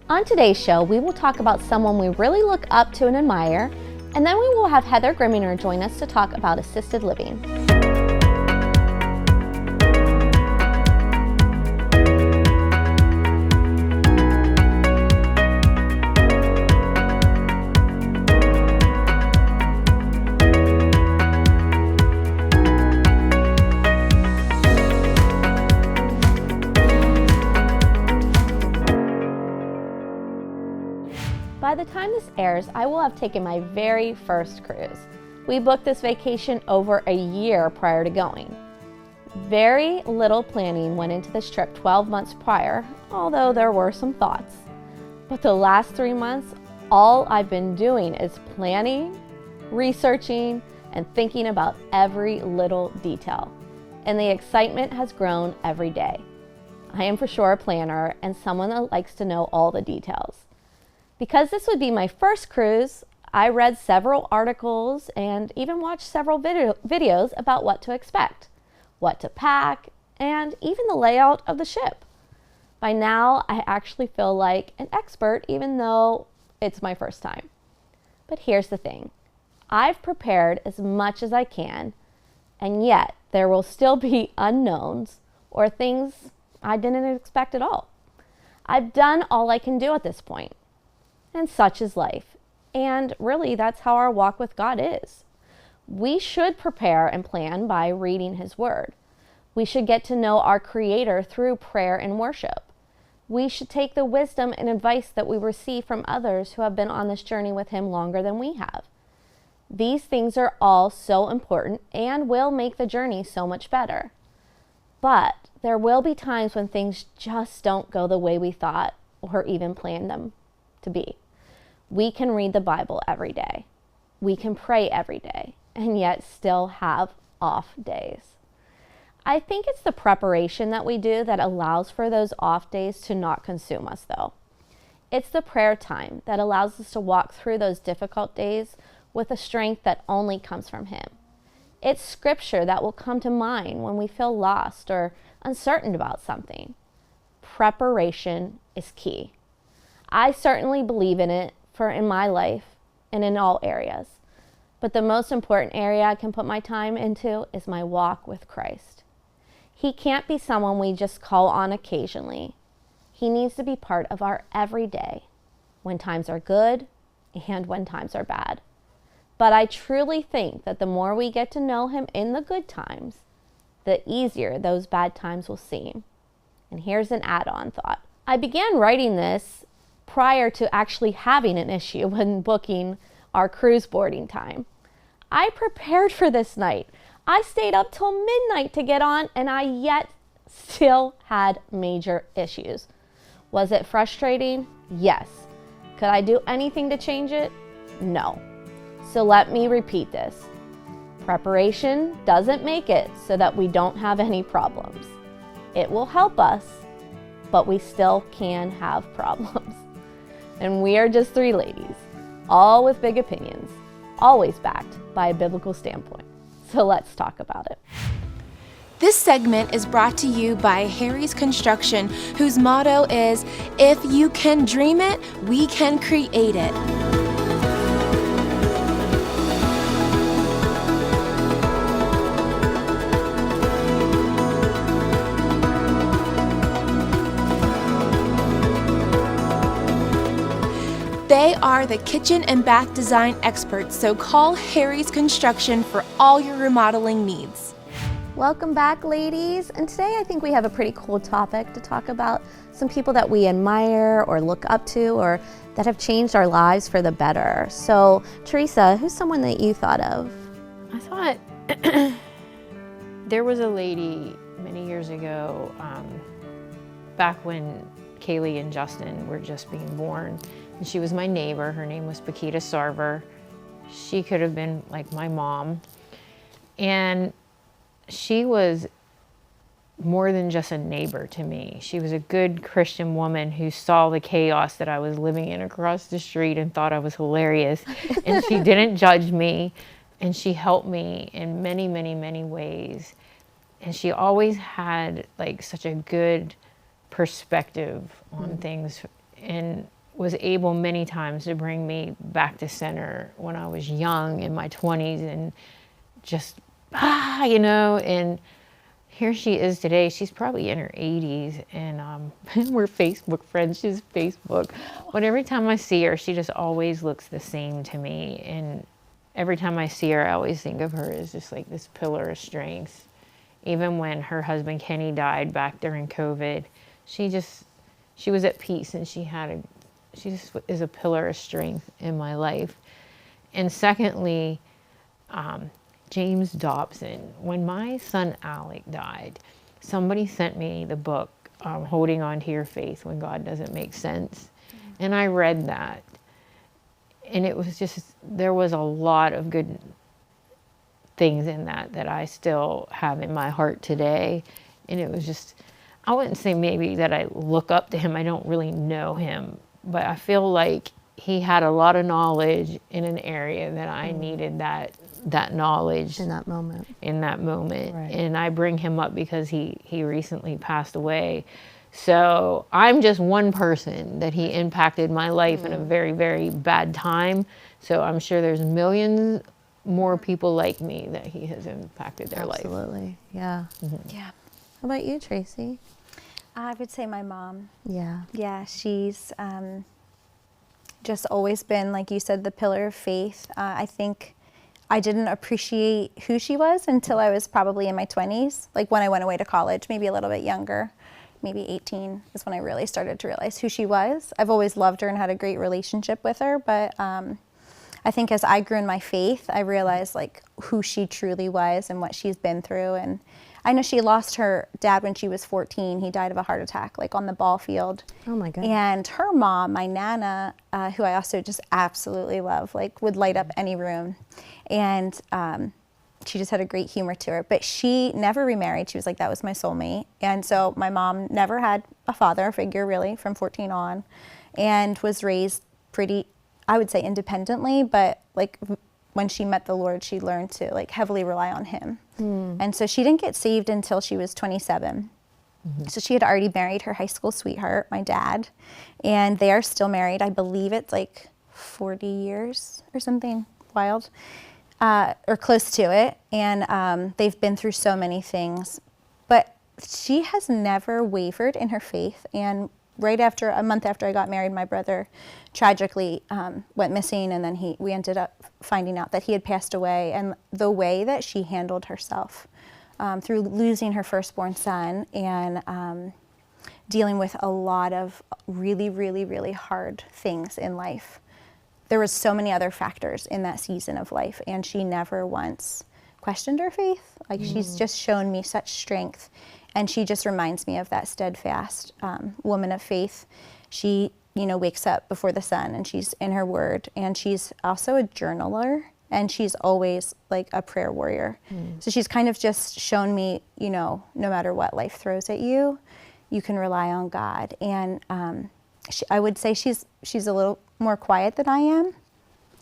On today's show, we will talk about someone we really look up to and admire, and then we will have Heather Grimminger join us to talk about assisted living. By the time this airs, I will have taken my very first cruise. We booked this vacation over a year prior to going. Very little planning went into this trip 12 months prior, although there were some thoughts. But the last 3 months, all I've been doing is planning, researching, and thinking about every little detail. And the excitement has grown every day. I am for sure a planner and someone that likes to know all the details. Because this would be my first cruise, I read several articles and even watched several videos about what to expect, what to pack, and even the layout of the ship. By now, I actually feel like an expert even though it's my first time. But here's the thing. I've prepared as much as I can, and yet there will still be unknowns or things I didn't expect at all. I've done all I can do at this point. And such is life. And really, that's how our walk with God is. We should prepare and plan by reading His Word. We should get to know our Creator through prayer and worship. We should take the wisdom and advice that we receive from others who have been on this journey with Him longer than we have. These things are all so important and will make the journey so much better. But there will be times when things just don't go the way we thought or even planned them to be. We can read the Bible every day. We can pray every day and yet still have off days. I think it's the preparation that we do that allows for those off days to not consume us though. It's the prayer time that allows us to walk through those difficult days with a strength that only comes from Him. It's scripture that will come to mind when we feel lost or uncertain about something. Preparation is key. I certainly believe in it in my life and in all areas. But the most important area I can put my time into is my walk with Christ. He can't be someone we just call on occasionally. He needs to be part of our everyday, when times are good and when times are bad. But I truly think that the more we get to know Him in the good times, the easier those bad times will seem. And here's an add-on thought. I began writing this prior to actually having an issue when booking our cruise boarding time. I prepared for this night. I stayed up till midnight to get on, and I yet still had major issues. Was it frustrating? Yes. Could I do anything to change it? No. So let me repeat this. Preparation doesn't make it so that we don't have any problems. It will help us, but we still can have problems. And we are just three ladies, all with big opinions, always backed by a biblical standpoint. So let's talk about it. This segment is brought to you by Harry's Construction, whose motto is, "If you can dream it, we can create it." They are the kitchen and bath design experts, so call Harry's Construction for all your remodeling needs. Welcome back, ladies. And today I think we have a pretty cool topic to talk about. Some people that we admire or look up to or that have changed our lives for the better. So, Teresa, who's someone that you thought of? I thought there was a lady many years ago, back when Kaylee and Justin were just being born. And she was my neighbor. Her name was Paquita Sarver. She could have been like my mom. And she was more than just a neighbor to me. She was a good Christian woman who saw the chaos that I was living in across the street and thought I was hilarious. And she didn't judge me. And she helped me in many, many, many ways. And she always had like such a good perspective on things. And was able many times to bring me back to center when I was young in my 20s and just, and here she is today. She's probably in her 80s, and we're Facebook friends. She's Facebook. But every time I see her, she just always looks the same to me. And every time I see her, I always think of her as just like this pillar of strength. Even when her husband Kenny died back during COVID, she was at peace, and she just is a pillar of strength in my life. And secondly, James Dobson. When my son Alec died, somebody sent me the book, Holding On to Your Faith When God Doesn't Make Sense. And I read that. And it was just, there was a lot of good things in that I still have in my heart today. And it was just, I wouldn't say maybe that I look up to him. I don't really know him. But I feel like he had a lot of knowledge in an area that I needed that knowledge In that moment. Right. And I bring him up because he recently passed away. So I'm just one person that he impacted my life in a very, very bad time. So I'm sure there's millions more people like me that he has impacted their life. Absolutely. Yeah. Yeah. How about you, Tracy? I would say my mom. Yeah. Yeah, she's just always been, like you said, the pillar of faith. I think I didn't appreciate who she was until I was probably in my 20s, like when I went away to college, maybe a little bit younger, maybe 18 is when I really started to realize who she was. I've always loved her and had a great relationship with her, but I think as I grew in my faith, I realized like who she truly was and what she's been through. And I know she lost her dad when she was 14. He died of a heart attack, like on the ball field. Oh my goodness. And her mom, my Nana, who I also just absolutely love, like would light up any room. And she just had a great humor to her. But she never remarried. She was like, that was my soulmate. And so my mom never had a father figure really from 14 on, and was raised pretty, I would say, independently, but like when she met the Lord, she learned to like heavily rely on him. And so she didn't get saved until she was 27. So she had already married her high school sweetheart, my dad, and they are still married. I believe it's like 40 years or something wild, or close to it. And they've been through so many things, but she has never wavered in her faith. And right after, a month after I got married, my brother tragically went missing, and then we ended up finding out that he had passed away. And the way that she handled herself through losing her firstborn son and dealing with a lot of really, really, really hard things in life. There was so many other factors in that season of life, and she never once questioned her faith. Like she's just shown me such strength. And she just reminds me of that steadfast woman of faith. She, wakes up before the sun, and she's in her word. And she's also a journaler, and she's always like a prayer warrior. So she's kind of just shown me, no matter what life throws at you, you can rely on God. And I would say she's a little more quiet than I am.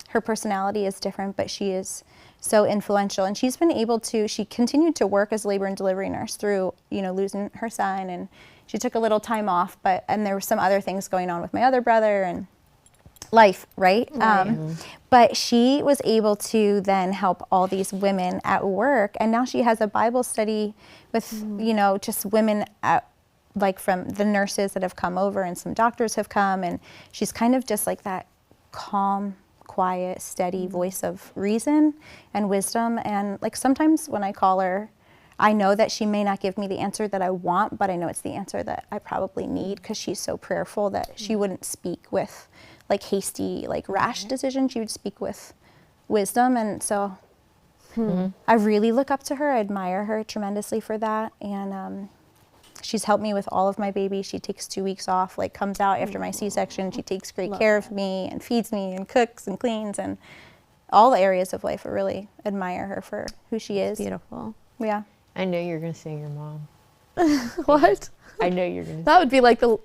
Her personality is different, but she is so influential, and she's been able to, she continued to work as labor and delivery nurse through, losing her son, and she took a little time off, and there were some other things going on with my other brother and life, right? But she was able to then help all these women at work, and now she has a Bible study with, just women like from the nurses that have come over, and some doctors have come, and she's kind of just like that calm, quiet, steady voice of reason and wisdom. And like sometimes when I call her, I know that she may not give me the answer that I want, but I know it's the answer that I probably need, because she's so prayerful that she wouldn't speak with like hasty, like rash decisions. She would speak with wisdom. And so I really look up to her. I admire her tremendously for that. And she's helped me with all of my babies. She takes 2 weeks off, like comes out after my C-section. She takes great care of me and feeds me and cooks and cleans, and all the areas of life. I really admire her for who she is. Beautiful. Yeah. I know you're going to say your mom. What? I know you're going to That would be like the...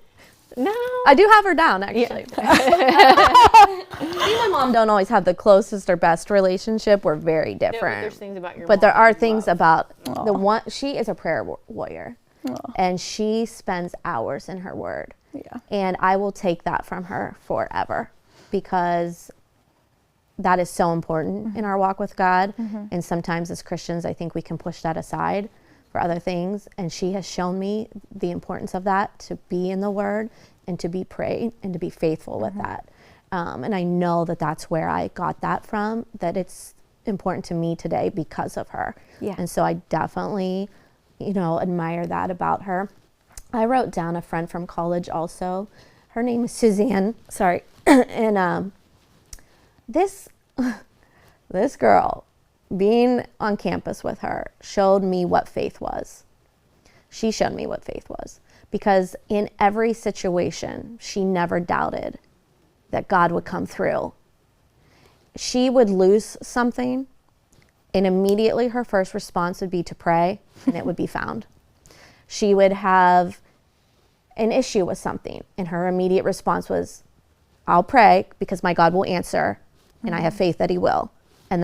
No. I do have her down, actually. Me and my mom don't always have the closest or best relationship. We're very different. No, but there's things about your But mom there are you things love. about the one. She is a prayer warrior, and she spends hours in her word. Yeah. And I will take that from her forever, because that is so important in our walk with God. And sometimes as Christians, I think we can push that aside for other things. And she has shown me the importance of that, to be in the Word and to be prayed and to be faithful with that. And I know that that's where I got that from, that it's important to me today because of her. Yeah. And so I definitely, admire that about her. I wrote down a friend from college also. Her name is Suzanne. Sorry. And this girl, being on campus with her, showed me what faith was. She showed me what faith was, because in every situation, she never doubted that God would come through. She would lose something, and immediately her first response would be to pray, and it would be found. She would have an issue with something, and her immediate response was, I'll pray because my God will answer, and I have faith that he will. And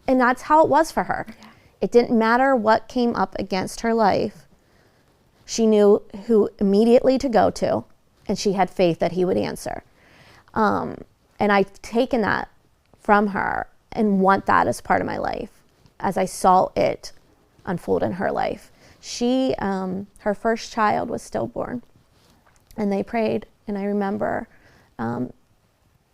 that's how it was for her. Yeah. It didn't matter what came up against her life. She knew who immediately to go to, and she had faith that he would answer. And I've taken that from her and want that as part of my life, as I saw it unfold in her life. She, her first child was stillborn, and they prayed, and I remember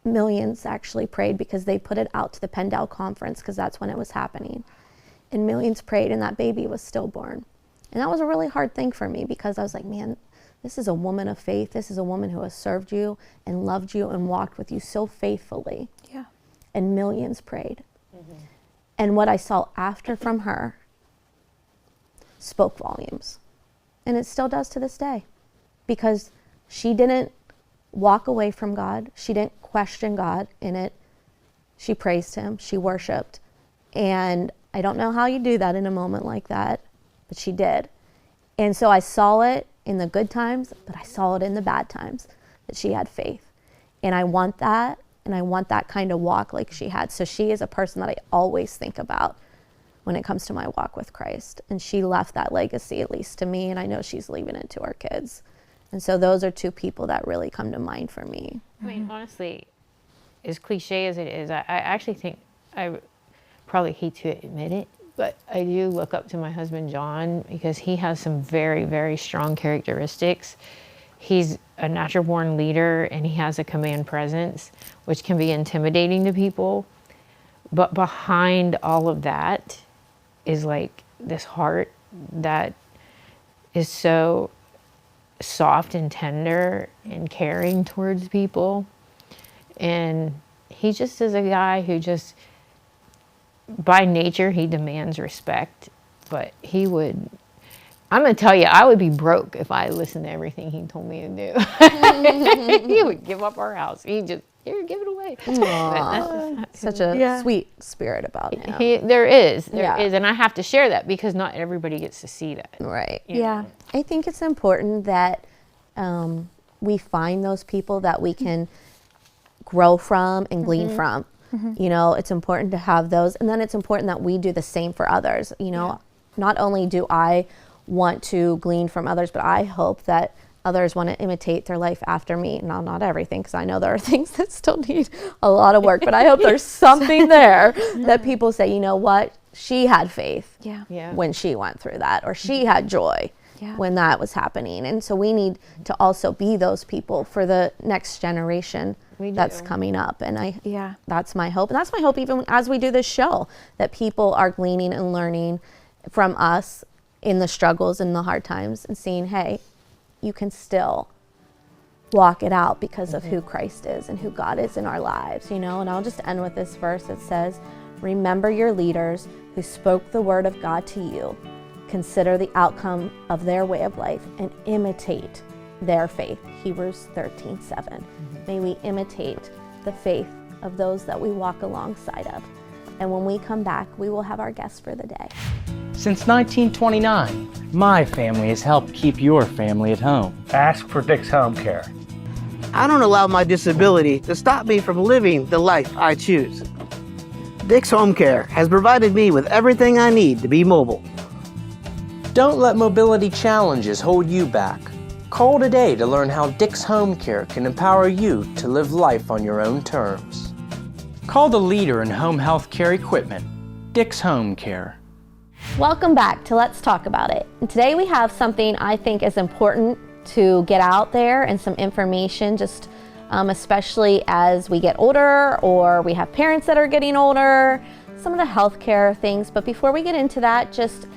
millions actually prayed, because they put it out to the Pendel conference, because that's when it was happening. And millions prayed, and that baby was stillborn. And that was a really hard thing for me, because I was like, man, this is a woman of faith. This is a woman who has served you and loved you and walked with you so faithfully. Yeah. And millions prayed. And what I saw after from her spoke volumes. And it still does to this day, because she didn't walk away from God. She didn't question God in it. She praised him. She worshiped. And I don't know how you do that in a moment like that, but she did. And so I saw it in the good times, but I saw it in the bad times, that she had faith. And I want that, and I want that kind of walk like she had. So she is a person that I always think about when it comes to my walk with Christ. And she left that legacy, at least to me, and I know she's leaving it to our kids. And so those are two people that really come to mind for me. I mean, honestly, as cliche as it is, I actually think, I probably hate to admit it, but I do look up to my husband, John, because he has some very, very strong characteristics. He's a natural born leader, and he has a command presence, which can be intimidating to people. But behind all of that is like this heart that is so soft and tender and caring towards people. And he just is a guy who just, by nature, he demands respect, but he would, I'm going to tell you, I would be broke if I listened to everything he told me to do. He would give up our house. He just, here, give it away. Such a sweet spirit about him. There is, and I have to share that, because not everybody gets to see that. Right. Yeah. I think it's important that we find those people that we can grow from and glean from. You know, it's important to have those, and then it's important that we do the same for others. You know, not only do I want to glean from others, but I hope that others want to imitate their life after me. Now, not everything, because I know there are things that still need a lot of work, but I hope there's something there that people say, you know what, she had faith when she went through that, or she had joy when that was happening. And so we need to also be those people for the next generation that's coming up. And that's my hope. And that's my hope even as we do this show, that people are gleaning and learning from us in the struggles and the hard times, and seeing, hey, you can still walk it out because of who Christ is and who God is in our lives, you know. And I'll just end with this verse. It says, remember your leaders who spoke the word of God to you. Consider the outcome of their way of life and imitate their faith. Hebrews 13:7. May we imitate the faith of those that we walk alongside of. And when we come back, we will have our guest for the day. Since 1929, my family has helped keep your family at home. Ask for Dick's Home Care. I don't allow my disability to stop me from living the life I choose. Dick's Home Care has provided me with everything I need to be mobile. Don't let mobility challenges hold you back. Call today to learn how Dick's Home Care can empower you to live life on your own terms. Call the leader in home health care equipment, Dick's Home Care. Welcome back to Let's Talk About It. And today we have something I think is important to get out there and some information, just especially as we get older or we have parents that are getting older, some of the healthcare things. But before we get into that, just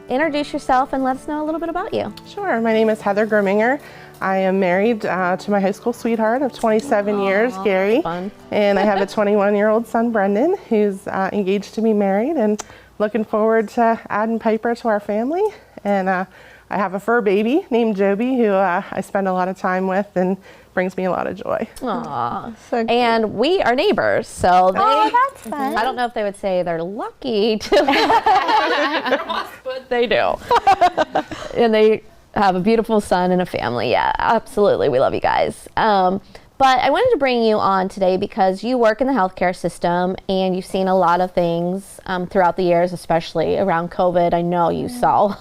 introduce yourself and let us know a little bit about you. Sure, my name is Heather Grimminger. I am married to my high school sweetheart of 27 years, Gary. Fun. And I have a 21-year-old son, Brendan, who's engaged to be married, and looking forward to adding Piper to our family. And I have a fur baby named Joby, who I spend a lot of time with and brings me a lot of joy. Aww. And we are neighbors, so that's fun. I don't know if they would say they're lucky to, but they do. And they have a beautiful son and a family. Yeah, absolutely. We love you guys. But I wanted to bring you on today because you work in the healthcare system and you've seen a lot of things throughout the years, especially around COVID. I know you saw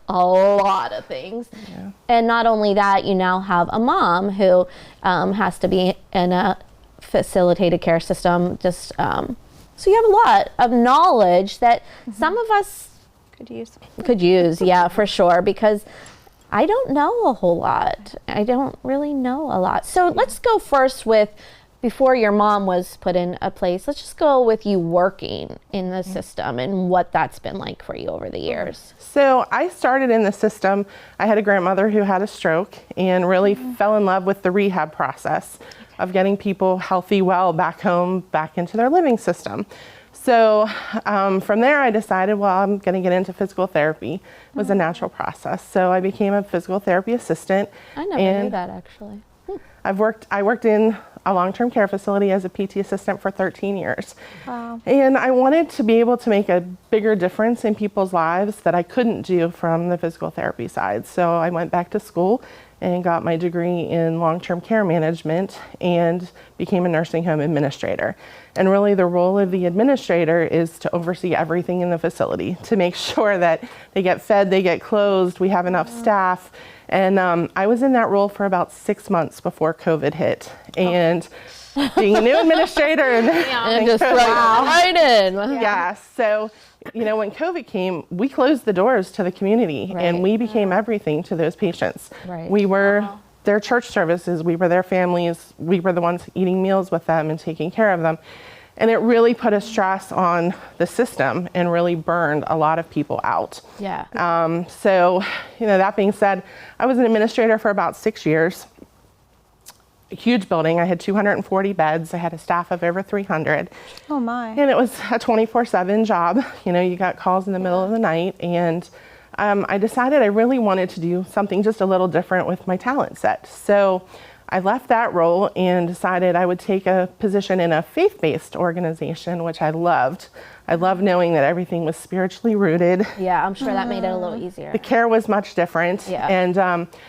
a lot of things. Yeah. And not only that, you now have a mom who has to be in a facilitated care system. Just so you have a lot of knowledge that some of us could use, yeah, for sure, because I don't know a whole lot. I don't really know a lot. So let's go first with, before your mom was put in a place, let's just go with you working in the system and what that's been like for you over the years. So I started in the system. I had a grandmother who had a stroke and really fell in love with the rehab process of getting people healthy, well, back home, back into their living system. So from there, I decided, well, I'm going to get into physical therapy. It was a natural process. So I became a physical therapy assistant. I never knew that, actually. I worked in a long-term care facility as a PT assistant for 13 years. Wow. And I wanted to be able to make a bigger difference in people's lives that I couldn't do from the physical therapy side. So I went back to school and got my degree in long-term care management and became a nursing home administrator. And really the role of the administrator is to oversee everything in the facility, to make sure that they get fed, they get clothed, we have enough staff. And I was in that role for about 6 months before COVID hit. And being a new administrator and just right in. Yeah, so when COVID came, we closed the doors to the community and we became everything to those patients. Right. We were their church services, we were their families, we were the ones eating meals with them and taking care of them. And it really put a stress on the system and really burned a lot of people out. Yeah. So, that being said, I was an administrator for about 6 years. A huge building. I had 240 beds. I had a staff of over 300. Oh my. And it was a 24/7 job. You got calls in the middle of the night. And I decided I really wanted to do something just a little different with my talent set. So I left that role and decided I would take a position in a faith-based organization, which I loved. I loved knowing that everything was spiritually rooted. Yeah, I'm sure that made it a little easier. The care was much different. Yeah. And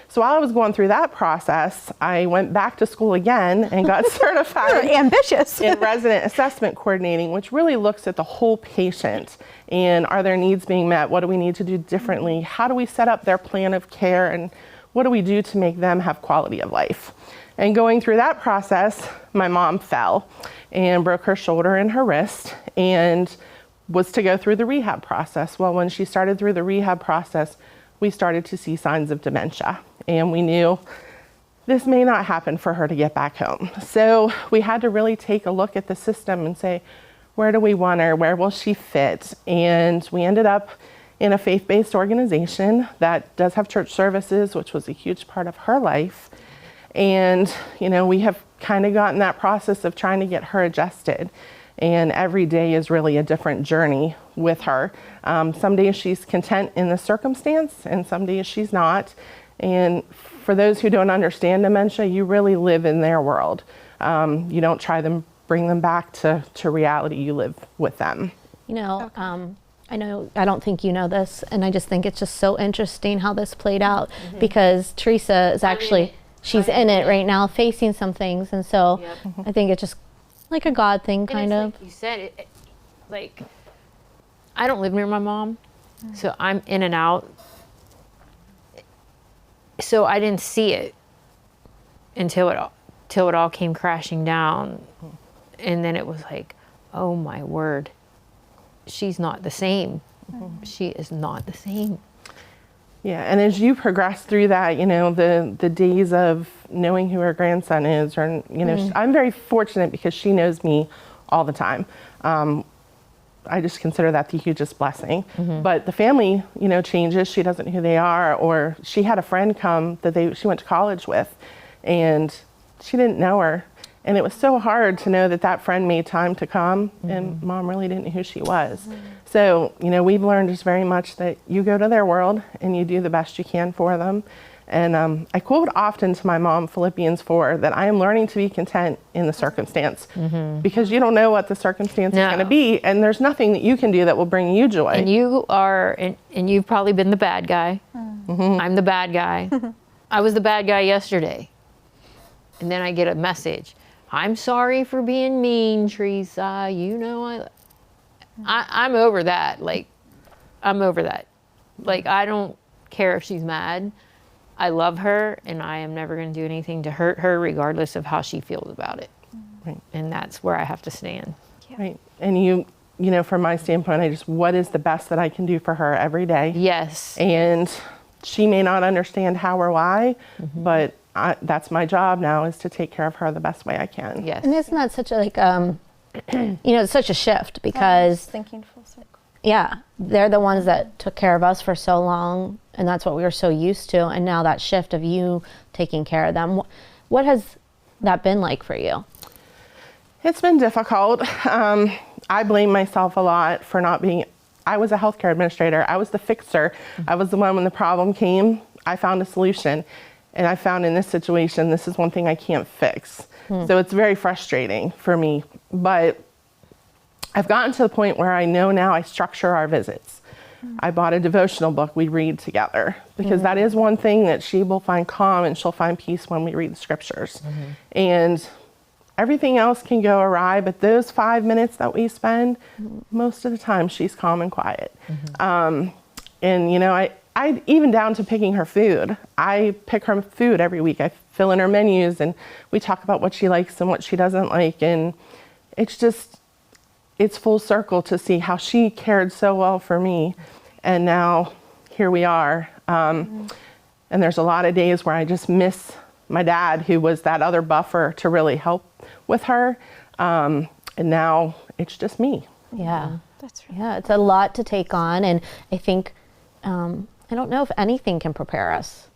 so while I was going through that process, I went back to school again and got certified ambitious in resident assessment coordinating, which really looks at the whole patient and are their needs being met? What do we need to do differently? How do we set up their plan of care? And what do we do to make them have quality of life? And going through that process, my mom fell and broke her shoulder and her wrist and was to go through the rehab process. Well, when she started through the rehab process, we started to see signs of dementia. And we knew this may not happen for her to get back home. So we had to really take a look at the system and say, where do we want her? Where will she fit? And we ended up in a faith-based organization that does have church services, which was a huge part of her life. And, we have kind of gotten that process of trying to get her adjusted. And every day is really a different journey with her. Some days she's content in the circumstance and some days she's not. And for those who don't understand dementia, you really live in their world. You don't try to bring them back to reality, you live with them. I don't think you know this, and I just think it's just so interesting how this played out because Teresa is actually, she's in it right now facing some things. And so I think it's just like a God thing, kind of. Like you said, I don't live near my mom, so I'm in and out. So I didn't see it until it all came crashing down. And then it was like, oh my word, she's not the same. She is not the same. Yeah, and as you progress through that, you know, the days of knowing who her grandson is, or, you know, I'm very fortunate because she knows me all the time. I just consider that the hugest blessing. But the family, you know, changes. She doesn't know who they are. Or she had a friend come that she went to college with, and she didn't know her. And it was so hard to know that that friend made time to come, and mom really didn't know who she was. So, you know, we've learned just very much that you go to their world and you do the best you can for them. And I quote often to my mom, Philippians 4, that I am learning to be content in the circumstance, because you don't know what the circumstance is going to be, and there's nothing that you can do that will bring you joy. And you are, and you've probably been the bad guy. I'm the bad guy. I was the bad guy yesterday. And then I get a message. I'm sorry for being mean, Teresa. You know, I'm over that. Like, I'm over that. Like, I don't care if she's mad. I love her, and I am never going to do anything to hurt her, regardless of how she feels about it. Right. And that's where I have to stand. Right. And you know, from my standpoint, what is the best that I can do for her every day? Yes. And she may not understand how or why, but that's my job now, is to take care of her the best way I can. Yes. And isn't that such a, like, you know, it's such a shift because, Thinking full circle. yeah, they're the ones that took care of us for so long, and that's what we were so used to. And now that shift of you taking care of them, what has that been like for you? It's been difficult. I blame myself a lot for not being, I was a healthcare administrator. I was the fixer. I was the one when the problem came, I found a solution. And I found in this situation, this is one thing I can't fix. So it's very frustrating for me. But I've gotten to the point where I know now I structure our visits. I bought a devotional book we read together, because that is one thing that she will find calm and she'll find peace when we read the scriptures. And everything else can go awry, but those 5 minutes that we spend, most of the time she's calm and quiet. And, you know, I even down to picking her food. I pick her food every week. I fill in her menus, and we talk about what she likes and what she doesn't like. And it's just, it's full circle to see how she cared so well for me. And now here we are. And there's a lot of days where I just miss my dad, who was that other buffer to really help with her. And now it's just me. Yeah. That's right. Yeah, it's a lot to take on, and I think, I don't know if anything can prepare us,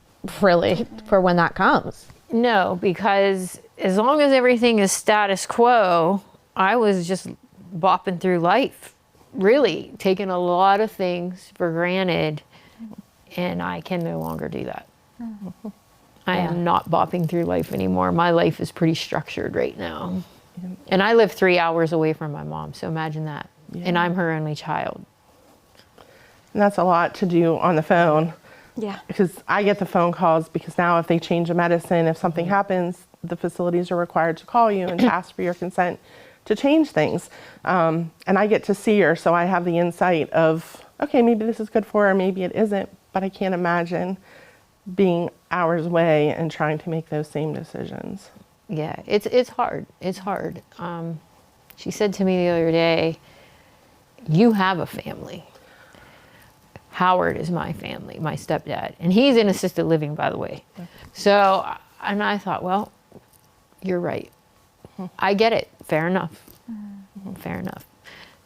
really, for when that comes. No, because as long as everything is status quo, I was just bopping through life, really taking a lot of things for granted, and I can no longer do that. I am not bopping through life anymore. My life is pretty structured right now. And I live 3 hours away from my mom, so imagine that. And I'm her only child. And that's a lot to do on the phone. Yeah. Because I get the phone calls, because now if they change a medicine, if something happens, the facilities are required to call you and to ask for your consent to change things. And I get to see her, so I have the insight of, okay, maybe this is good for her, maybe it isn't, but I can't imagine being hours away and trying to make those same decisions. Yeah, it's hard. It's hard. She said to me the other day, you have a family. Howard is my family, my stepdad. And he's in assisted living, by the way. So, and I thought, well, you're right. I get it. Fair enough. Fair enough.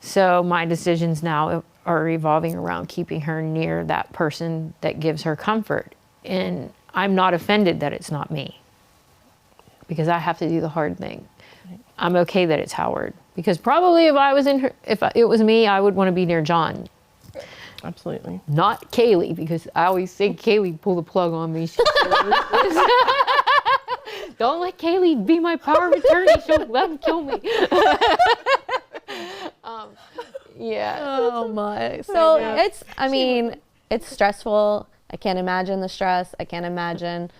So my decisions now are revolving around keeping her near that person that gives her comfort. And I'm not offended that it's not me, because I have to do the hard thing. I'm okay that it's Howard, because probably if it was me, I would want to be near John. Absolutely. Not Kaylee, because I always say Kaylee pull the plug on me. Don't let Kaylee be my power of attorney. She'll let him kill me. Yeah. Oh my. So I mean, it's stressful. I can't imagine the stress. I can't imagine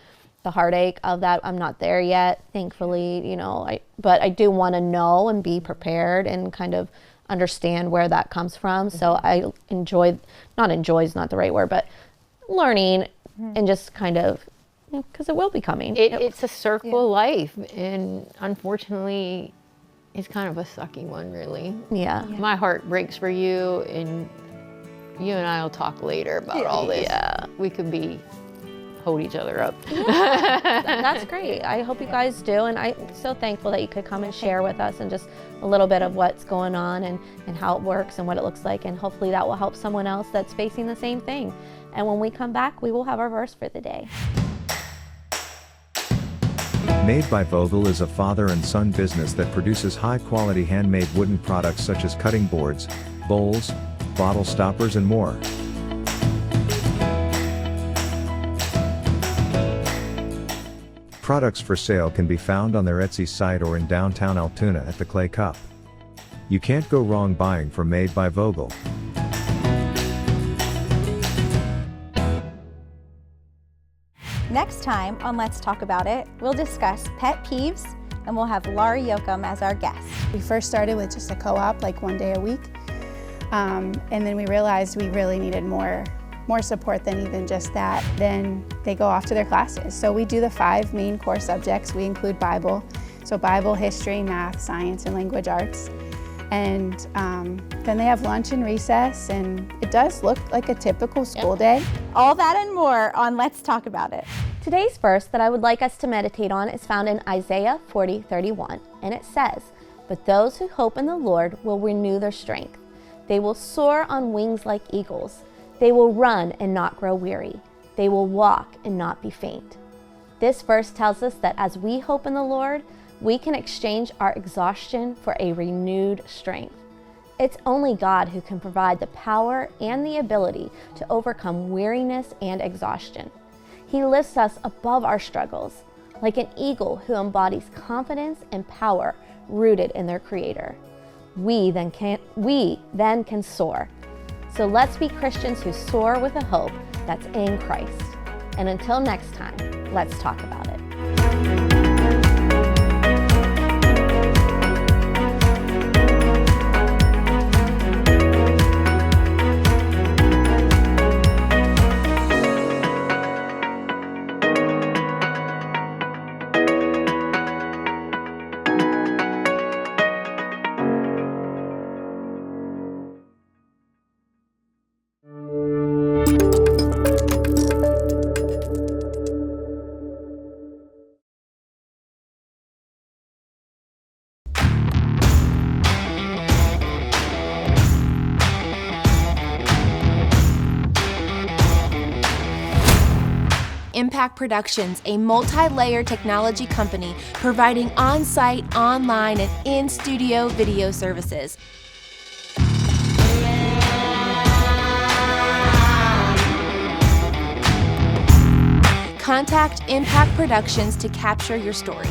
the heartache of that. I'm not there yet, thankfully, you know, but I do want to know and be prepared and kind of understand where that comes from. So I enjoy, not enjoy is not the right word, but learning and just kind of Because it will be coming. It's a circle of life, and unfortunately, it's kind of a sucky one, really. Yeah. My heart breaks for you, and you and I will talk later about all this. Yeah. We could hold each other up. That's great. I hope you guys do, and I'm so thankful that you could come and share with us and just a little bit of what's going on and how it works and what it looks like, and hopefully that will help someone else that's facing the same thing. And when we come back, we will have our verse for the day. Made by Vogel is a father and son business that produces high-quality handmade wooden products such as cutting boards, bowls, bottle stoppers, and more. Products for sale can be found on their Etsy site or in downtown Altoona at the Clay Cup. You can't go wrong buying from Made by Vogel. Next time on Let's Talk About It, we'll discuss pet peeves and we'll have Laurie Yoakum as our guest. We first started with just a co-op, like 1 day a week. And then we realized we really needed more support than even just that. Then they go off to their classes. So we do the 5 main core subjects. We include Bible. So Bible, history, math, science, and language arts. And then they have lunch and recess, and it does look like a typical school day. All that and more on Let's Talk About It. Today's verse that I would like us to meditate on is found in Isaiah 40:31, and it says, "But those who hope in the Lord will renew their strength. They will soar on wings like eagles. They will run and not grow weary. They will walk and not be faint." This verse tells us that as we hope in the Lord, we can exchange our exhaustion for a renewed strength. It's only God who can provide the power and the ability to overcome weariness and exhaustion. He lifts us above our struggles, like an eagle who embodies confidence and power rooted in their Creator. We then can soar. So let's be Christians who soar with a hope that's in Christ. And until next time, let's talk about it. Impact Productions, a multi-layer technology company providing on-site, online, and in-studio video services. Contact Impact Productions to capture your story.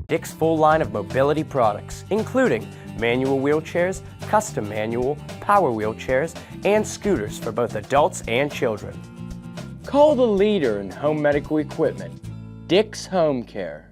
Dick's full line of mobility products, including manual wheelchairs, custom manual, power wheelchairs, and scooters for both adults and children. Call the leader in home medical equipment, Dick's Home Care.